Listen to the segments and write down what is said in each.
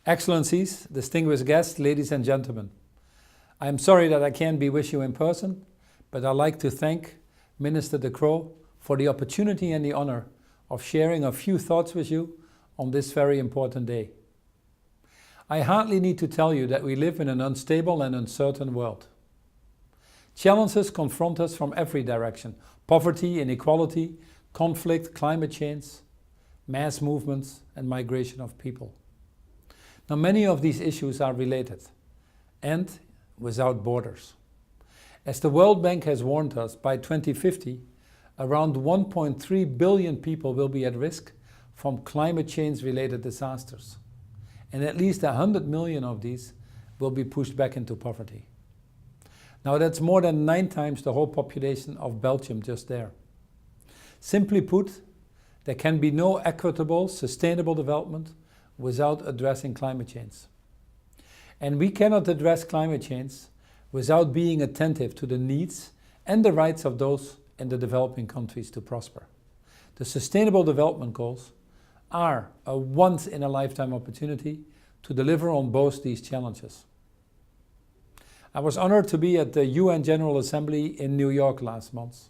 Excellencies, distinguished guests, ladies and gentlemen. I am sorry that I can't be with you in person, but I'd like to thank Minister De Croo for the opportunity and the honor of sharing a few thoughts with you on this very important day. I hardly need to tell you that we live in an unstable and uncertain world. Challenges confront us from every direction: poverty, inequality, conflict, climate change, mass movements, and migration of people. Now, many of these issues are related and without borders. As the World Bank has warned us, by 2050, around 1.3 billion people will be at risk from climate change-related disasters. And at least 100 million of these will be pushed back into poverty. Now, that's more than 9 times the whole population of Belgium just there. Simply put, there can be no equitable, sustainable development without addressing climate change. And we cannot address climate change without being attentive to the needs and the rights of those in the developing countries to prosper. The Sustainable Development Goals are a once-in-a-lifetime opportunity to deliver on both these challenges. I was honored to be at the UN General Assembly in New York last month,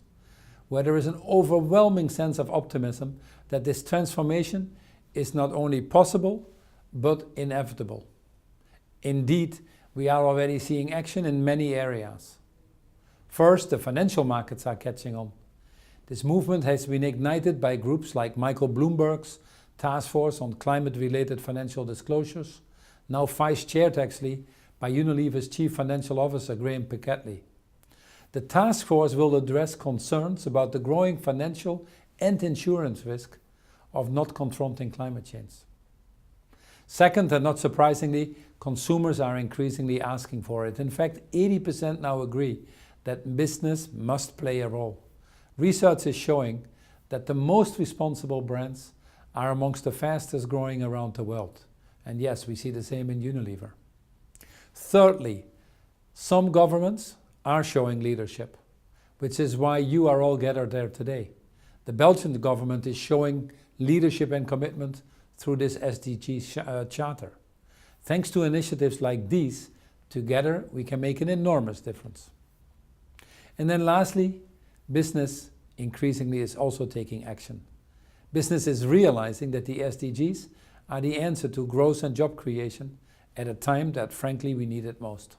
where there is an overwhelming sense of optimism that this transformation is not only possible, but inevitable. Indeed, we are already seeing action in many areas. First, the financial markets are catching on. This movement has been ignited by groups like Michael Bloomberg's Task Force on Climate-Related Financial Disclosures, now vice-chaired actually by Unilever's Chief Financial Officer Graham Pickettley. The task force will address concerns about the growing financial and insurance risk of not confronting climate change. Second, and not surprisingly, consumers are increasingly asking for it. In fact, 80% now agree that business must play a role. Research is showing that the most responsible brands are amongst the fastest growing around the world. And yes, we see the same in Unilever. Thirdly, some governments are showing leadership, which is why you are all gathered there today. The Belgian government is showing leadership and commitment through this SDG Charter. Thanks to initiatives like these, together we can make an enormous difference. And then lastly, business increasingly is also taking action. Business is realizing that the SDGs are the answer to growth and job creation at a time that frankly we need it most.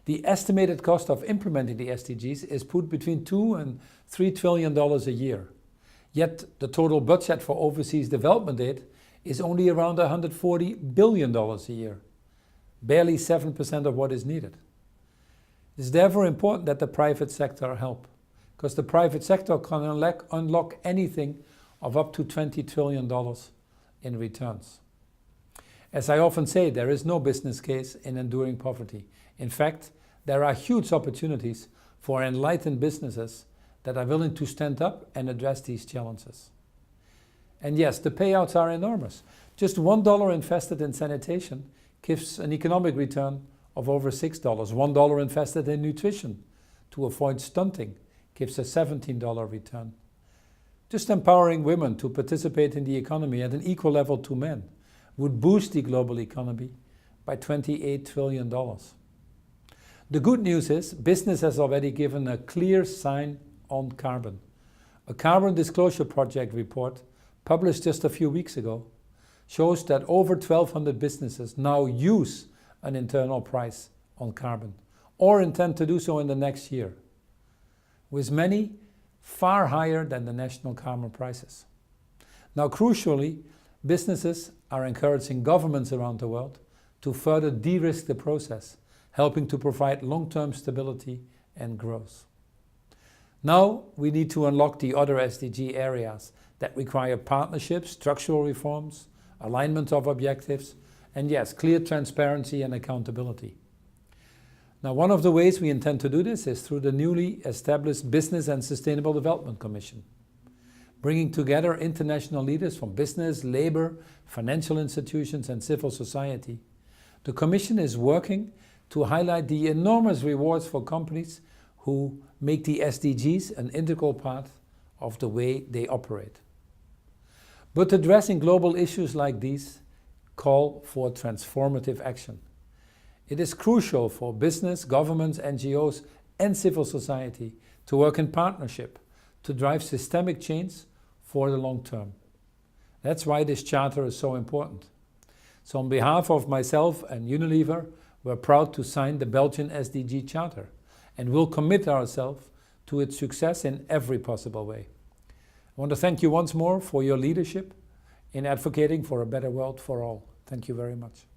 The estimated cost of implementing the SDGs is put between $2 and $3 trillion a year. Yet the total budget for overseas development aid is only around $140 billion a year, barely 7% of what is needed. It is therefore important that the private sector help, because the private sector can unlock anything of up to $20 trillion in returns. As I often say, there is no business case in enduring poverty. In fact, there are huge opportunities for enlightened businesses that are willing to stand up and address these challenges. And yes, the payouts are enormous. Just $1 invested in sanitation gives an economic return of over $6. $1 invested in nutrition to avoid stunting gives a $17 return. Just empowering women to participate in the economy at an equal level to men would boost the global economy by $28 trillion. The good news is business has already given a clear sign on carbon. A Carbon Disclosure Project report published just a few weeks ago shows that over 1,200 businesses now use an internal price on carbon or intend to do so in the next year, with many far higher than the national carbon prices. Now, crucially, businesses are encouraging governments around the world to further de-risk the process, helping to provide long-term stability and growth. Now we need to unlock the other SDG areas that require partnerships, structural reforms, alignment of objectives, and yes, clear transparency and accountability. Now, one of the ways we intend to do this is through the newly established Business and Sustainable Development Commission, bringing together international leaders from business, labor, financial institutions, and civil society. The Commission is working to highlight the enormous rewards for companies who make the SDGs an integral part of the way they operate. But addressing global issues like these call for transformative action. It is crucial for business, governments, NGOs and civil society to work in partnership to drive systemic change for the long term. That's why this charter is so important. So on behalf of myself and Unilever, we're proud to sign the Belgian SDG Charter and will commit ourselves to its success in every possible way. I want to thank you once more for your leadership in advocating for a better world for all. Thank you very much.